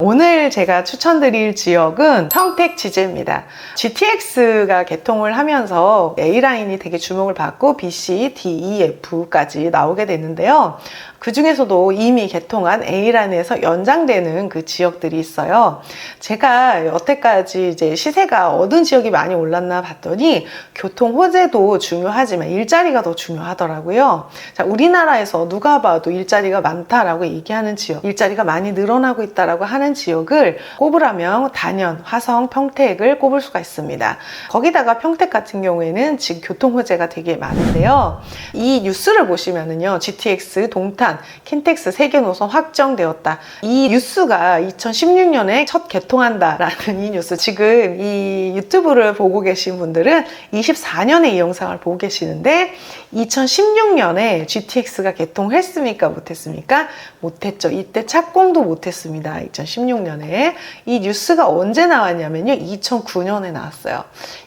오늘 제가 추천드릴 지역은 평택지제입니다. GTX가 개통을 하면서 A라인이 되게 주목을 받고 BC, D, E, F까지 나오게 됐는데요. 그 중에서도 이미 개통한 A라인에서 연장되는 그 지역들이 있어요. 제가 여태까지 이제 시세가 어느 지역이 많이 올랐나 봤더니 교통 호재도 중요하지만 일자리가 더 중요하더라고요. 자, 우리나라에서 누가 봐도 일자리가 많다라고 얘기하는 지역, 일자리가 많이 늘어나고 있다라고 하는 지역을 꼽으라면 단연, 화성, 평택을 꼽을 수가 있습니다. 거기다가 평택 같은 경우에는 지금 교통 호재가 되게 많은데요. 이 뉴스를 보시면은요, GTX, 동탄, 킨텍스 3개 노선 확정되었다. 이 뉴스가 2016년에 첫 개통한다라는 이 뉴스, 지금 이 유튜브를 보고 계신 분들은 24년에 이 영상을 보고 계시는데 2016년에 GTX가 개통했습니까? 못했습니까? 못했죠. 이때 착공도 못했습니다. 2016년에. 이 뉴스가 언제 나왔냐면요, 2009년에 나왔어요.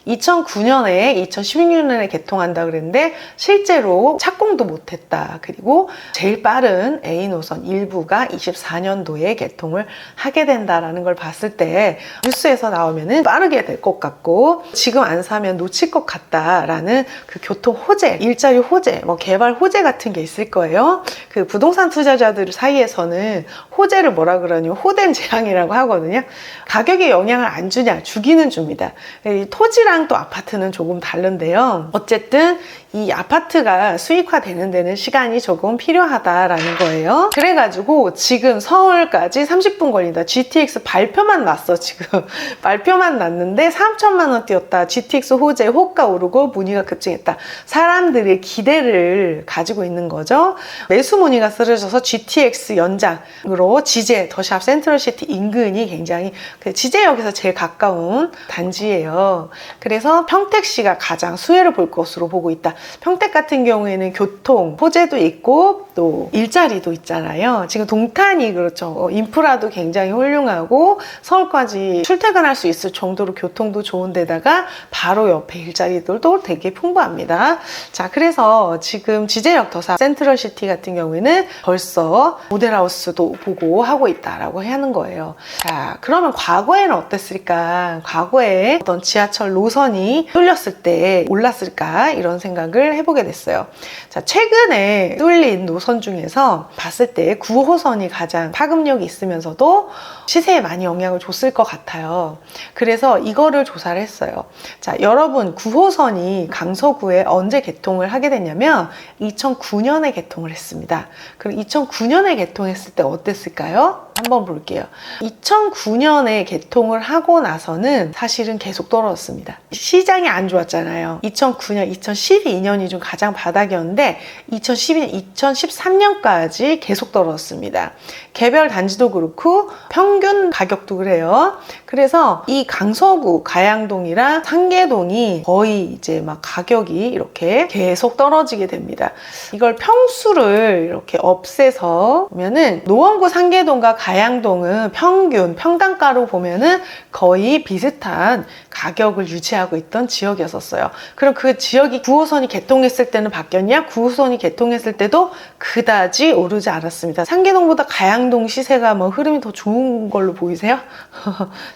2009년에 2016년에 개통한다 그랬는데 실제로 착공도 못했다. 그리고 제일 빠른 A 노선 일부가 24년도에 개통을 하게 된다라는 걸 봤을 때 뉴스에서 나오면은 빠르게 될 것 같고 지금 안 사면 놓칠 것 같다라는 그 교통 호재, 일자리 호재, 뭐 개발 호재 같은 게 있을 거예요. 그 부동산 투자자들 사이에서는 호재를 뭐라 그러냐면 호된 재앙이라고 하거든요. 가격에 영향을 안 주냐? 주기는 줍니다. 이 토지랑 또 아파트는 조금 다른데요. 어쨌든 이 아파트가 수익화되는 데는 시간이 조금 필요하다라는 거예요. 그래가지고 지금 서울까지 30분 걸린다. GTX 발표만 났어. 지금 발표만 났는데 3천만 원 뛰었다. GTX 호재 호가 오르고 문의가 급증했다. 사람들의 기대를 가지고 있는 거죠. 매수 문의가 쓰러져서 GTX 연장으로 지제, 더샵 센트럴시티 인근이 굉장히 지제역에서 제일 가까운 단지예요. 그래서 평택시가 가장 수혜를 볼 것으로 보고 있다. 평택 같은 경우에는 교통 호재도 있고 또 일자리도 있잖아요. 지금 동탄이 그렇죠. 인프라도 굉장히 훌륭하고 서울까지 출퇴근할 수 있을 정도로 교통도 좋은 데다가 바로 옆에 일자리들도 되게 풍부합니다. 자, 그래서 지금 지제역 더샵 센트럴시티 같은 경우에는 벌써 모델하우스도 보고 하고 있다라고 하는 거예요. 자, 그러면 과거에는 어땠을까? 과거에 어떤 지하철 노선이 뚫렸을 때 올랐을까? 이런 생각을 해보게 됐어요. 자, 최근에 뚫린 노선 중에서 봤을 때 9호선이 가장 파급력이 있으면서도 시세에 많이 영향을 줬을 것 같아요. 그래서 이거를 조사를 했어요. 자, 여러분 9호선이 강서구에 언제 개통을 하게 됐냐면 2009년에 개통을 했습니다. 그럼 2009년에 개통했을 때 어땠을까요? 한번 볼게요. 2009년에 개통을 하고 나서는 사실은 계속 떨어졌습니다. 시장이 안 좋았잖아요. 2009년, 2012년이 좀 가장 바닥이었는데 2012년, 2013년까지 계속 떨어졌습니다. 개별 단지도 그렇고 평균 가격도 그래요. 그래서 이 강서구, 가양동이랑 상계동이 거의 이제 막 가격이 이렇게 계속 떨어지게 됩니다. 이걸 평수를 이렇게 없애서 보면은 노원구, 상계동과 가양동은 평균, 평당가로 보면은 거의 비슷한 가격을 유지하고 있던 지역이었어요. 그럼 그 지역이 9호선이 개통했을 때는 바뀌었냐? 9호선이 개통했을 때도 그다지 오르지 않았습니다. 상계동보다 가양동 시세가 뭐 흐름이 더 좋은 걸로 보이세요?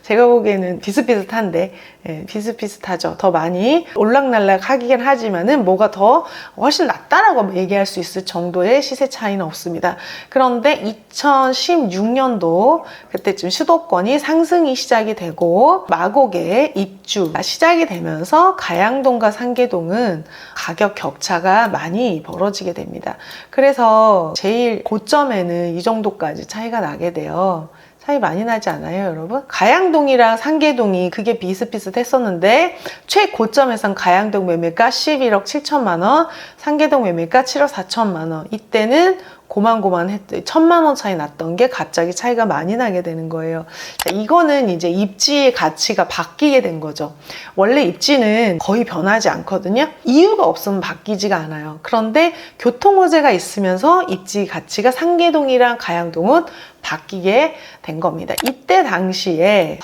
제가 보기에는 비슷비슷한데, 예, 비슷비슷하죠. 더 많이 올락날락 하긴 하지만은 뭐가 더 훨씬 낫다라고 얘기할 수 있을 정도의 시세 차이는 없습니다. 그런데 2016년도 그때쯤 수도권이 상승이 시작이 되고 마곡에 입주가 시작이 되면서 가양동과 상계동은 가격 격차가 많이 벌어지게 됩니다. 그래서 제일 고점에는 이 정도까지 차이가 나게 돼요. 차이 많이 나지 않아요, 여러분? 가양동이랑 상계동이 그게 비슷비슷했었는데 최고점에선 가양동 매매가 11억 7천만 원, 상계동 매매가 7억 4천만 원. 이때는 고만고만했대. 1,000만 원 차이 났던 게 갑자기 차이가 많이 나게 되는 거예요. 자, 이거는 이제 입지의 가치가 바뀌게 된 거죠. 원래 입지는 거의 변하지 않거든요. 이유가 없으면 바뀌지가 않아요. 그런데 교통호재가 있으면서 입지 가치가 상계동이랑 가양동은 바뀌게 된 겁니다. 이때 당시에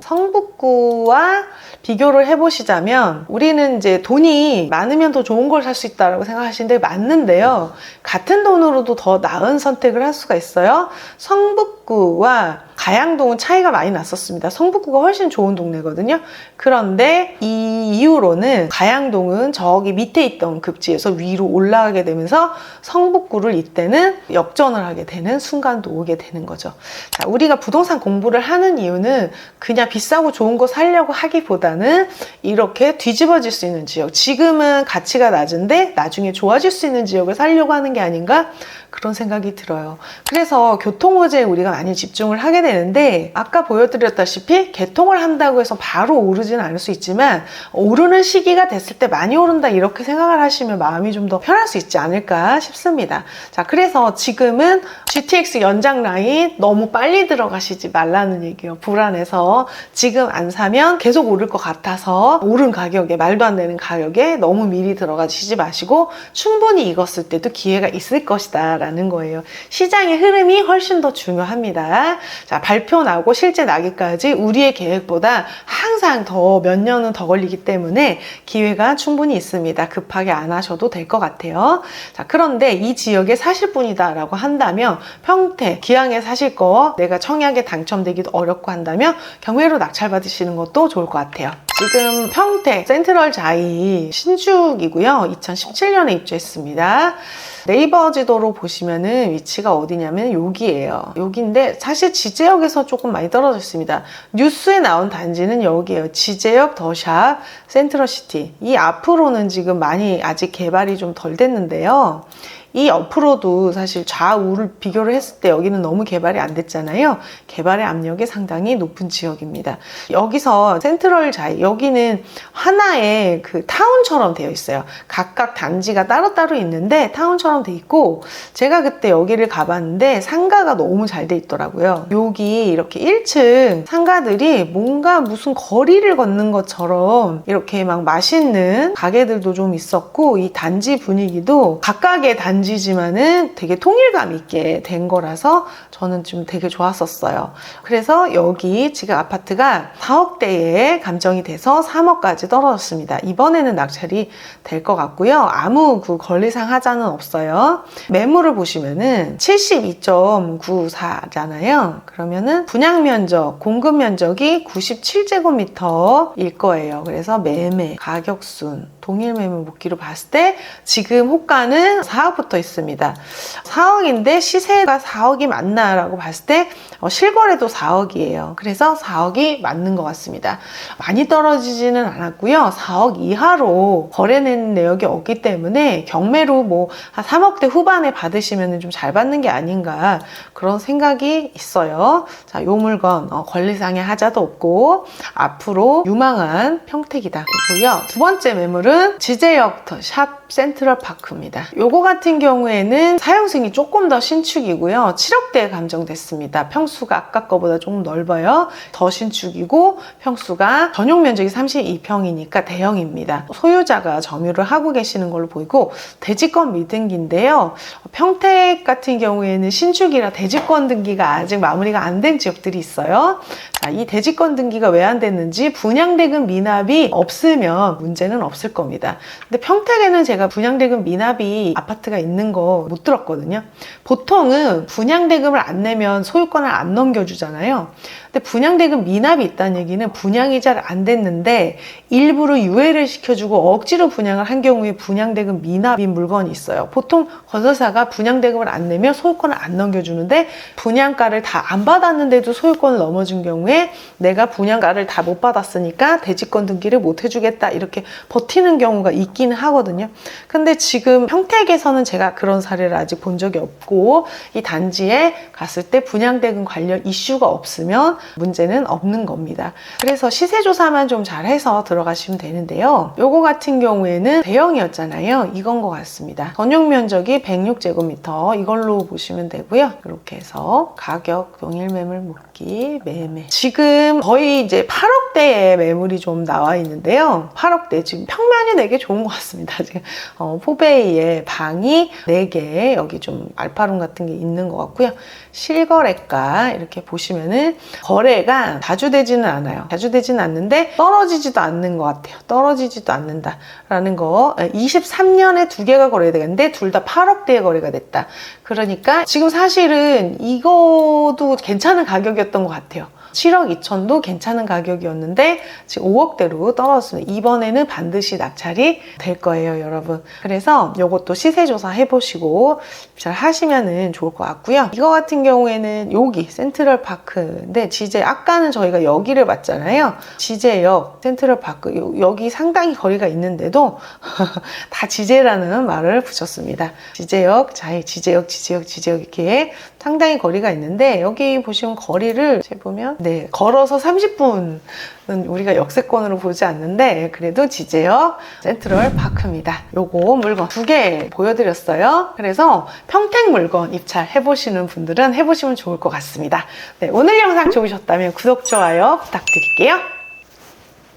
성북구와 비교를 해보시자면 우리는 이제 돈이 많으면 더 좋은 걸 살 수 있다고 생각하시는데 맞는데요. 같은 돈으로도 더 나은 선택을 할 수가 있어요. 성북구 성북구와 가양동은 차이가 많이 났었습니다. 성북구가 훨씬 좋은 동네거든요. 그런데 이 이후로는 가양동은 저기 밑에 있던 급지에서 위로 올라가게 되면서 성북구를 이때는 역전을 하게 되는 순간도 오게 되는 거죠. 자, 우리가 부동산 공부를 하는 이유는 그냥 비싸고 좋은 거 살려고 하기보다는 이렇게 뒤집어질 수 있는 지역, 지금은 가치가 낮은데 나중에 좋아질 수 있는 지역을 살려고 하는 게 아닌가, 그런 생각이 들어요. 그래서 교통호재에 우리가 많이 집중을 하게 되는데, 아까 보여드렸다시피 개통을 한다고 해서 바로 오르지는 않을 수 있지만 오르는 시기가 됐을 때 많이 오른다 이렇게 생각을 하시면 마음이 좀 더 편할 수 있지 않을까 싶습니다. 자, 그래서 지금은 GTX 연장 라인 너무 빨리 들어가시지 말라는 얘기예요. 불안해서 지금 안 사면 계속 오를 것 같아서 오른 가격에, 말도 안 되는 가격에 너무 미리 들어가시지 마시고 충분히 익었을 때도 기회가 있을 것이다 라는 거예요. 시장의 흐름이 훨씬 더 중요합니다. 자, 발표 나고 실제 나기까지 우리의 계획보다 항상 더 몇 년은 더 걸리기 때문에 기회가 충분히 있습니다. 급하게 안 하셔도 될 것 같아요. 자, 그런데 이 지역에 사실 분이다 라고 한다면 평택, 기왕에 사실 거 내가 청약에 당첨되기도 어렵고 한다면 경매로 낙찰 받으시는 것도 좋을 것 같아요. 지금 평택 센트럴 자이 신축이고요. 2017년에 입주했습니다. 네이버 지도로 보시면은 위치가 어디냐면 여기예요. 여기인데 사실 지제역에서 조금 많이 떨어져 있습니다. 뉴스에 나온 단지는 여기예요. 지제역, 더샵, 센트럴시티. 이 앞으로는 지금 많이 아직 개발이 좀 덜 됐는데요. 이 옆으로도 사실 좌우를 비교를 했을 때 여기는 너무 개발이 안 됐잖아요. 개발의 압력이 상당히 높은 지역입니다. 여기서 센트럴 자이, 여기는 하나의 그 타운처럼 되어 있어요. 각각 단지가 따로따로 있는데 타운처럼 돼 있고, 제가 그때 여기를 가봤는데 상가가 너무 잘 돼 있더라고요. 여기 이렇게 1층 상가들이 뭔가 무슨 거리를 걷는 것처럼 이렇게 막 맛있는 가게들도 좀 있었고, 이 단지 분위기도 각각의 단지지만은 되게 통일감 있게 된 거라서 저는 좀 되게 좋았었어요. 그래서 여기 지금 아파트가 4억대에 감정이 돼서 3억까지 떨어졌습니다. 이번에는 낙찰이 될 것 같고요. 아무 그 권리상 하자는 없어요. 매물을 보시면은 72.94잖아요. 그러면은 분양 면적, 공급 면적이 97제곱미터일 거예요. 그래서 매매, 가격순, 동일 매물 묶기로 봤을 때 지금 호가는 4억부터 있습니다. 4억인데 시세가 4억이 맞나라고 봤을 때 실거래도 4억이에요. 그래서 4억이 맞는 것 같습니다. 많이 떨어지지는 않았고요. 4억 이하로 거래된 내역이 없기 때문에 경매로 뭐 한 3억대 후반에 받으시면 좀 잘 받는 게 아닌가, 그런 생각이 있어요. 자, 요 물건 권리상의 하자도 없고 앞으로 유망한 평택이다 고요. 두 번째 매물은 지제역 샵 센트럴파크입니다. 요거 같은 경우에는 사용승이 조금 더 신축이고요. 7억대에 감정됐습니다. 평수가 아까 거보다 조금 넓어요. 더 신축이고 평수가 전용 면적이 32평이니까 대형입니다. 소유자가 점유를 하고 계시는 걸로 보이고 대지권 미등기인데요. 평택 같은 경우에는 신축이라 대지권 등기가 아직 마무리가 안 된 지역들이 있어요. 자, 이 대지권 등기가 왜 안 됐는지 분양대금 미납이 없으면 문제는 없을 겁니다. 근데 평택에는 제가 분양대금 미납이 아파트가 있는 거 못 들었거든요. 보통은 분양대금을 안 내면 소유권을 안 넘겨주잖아요. 근데 분양대금 미납이 있다는 얘기는 분양이 잘 안 됐는데 일부러 유예를 시켜주고 억지로 분양을 한 경우에 분양대금 미납인 물건이 있어요. 보통 건설사가 분양대금을 안 내면 소유권을 안 넘겨주는데 분양가를 다 안 받았는데도 소유권을 넘어준 경우에 내가 분양가를 다 못 받았으니까 대지권 등기를 못 해주겠다 이렇게 버티는 경우가 있기는 하거든요. 근데 지금 평택에서는 제가 그런 사례를 아직 본 적이 없고 이 단지에 갔을 때 분양대금 관련 이슈가 없으면 문제는 없는 겁니다. 그래서 시세조사만 좀 잘해서 들어가시면 되는데요. 요거 같은 경우에는 대형이었잖아요. 이건 것 같습니다. 전용 면적이 106제곱미터 이걸로 보시면 되고요. 이렇게 해서 가격, 동일 매물 묶기, 매매. 지금 거의 이제 8억대의 매물이 좀 나와 있는데요. 8억대 지금 평면이 되게 좋은 것 같습니다. 지금 포베이에 방이 4개, 여기 좀 알파룸 같은 게 있는 것 같고요. 실거래가 이렇게 보시면은 거래가 자주 되지는 않아요. 자주 되지는 않는데 떨어지지도 않는 것 같아요. 떨어지지도 않는다라는 거. 23년에 2개가 거래되는데 둘 다 8억대에 거래가 됐다. 그러니까 지금 사실은 이거도 괜찮은 가격이었던 것 같아요. 7억 2천도 괜찮은 가격이었는데 지금 5억대로 떨어졌습니다. 이번에는 반드시 낙찰이 될 거예요, 여러분. 그래서 이것도 시세조사 해보시고 잘 하시면 좋을 것 같고요. 이거 같은 경우에는 여기 센트럴파크인데 지제, 아까는 저희가 여기를 봤잖아요. 지제역 센트럴파크, 여기 상당히 거리가 있는데도 다 지제라는 말을 붙였습니다. 지제역, 지제역 이렇게 상당히 거리가 있는데 여기 보시면 거리를 재보면 걸어서 30분은 우리가 역세권으로 보지 않는데 그래도 지제역 센트럴파크입니다. 요거 물건 2개 보여드렸어요. 그래서 평택 물건 입찰해보시는 분들은 해보시면 좋을 것 같습니다. 오늘 영상 좋으셨다면 구독, 좋아요 부탁드릴게요.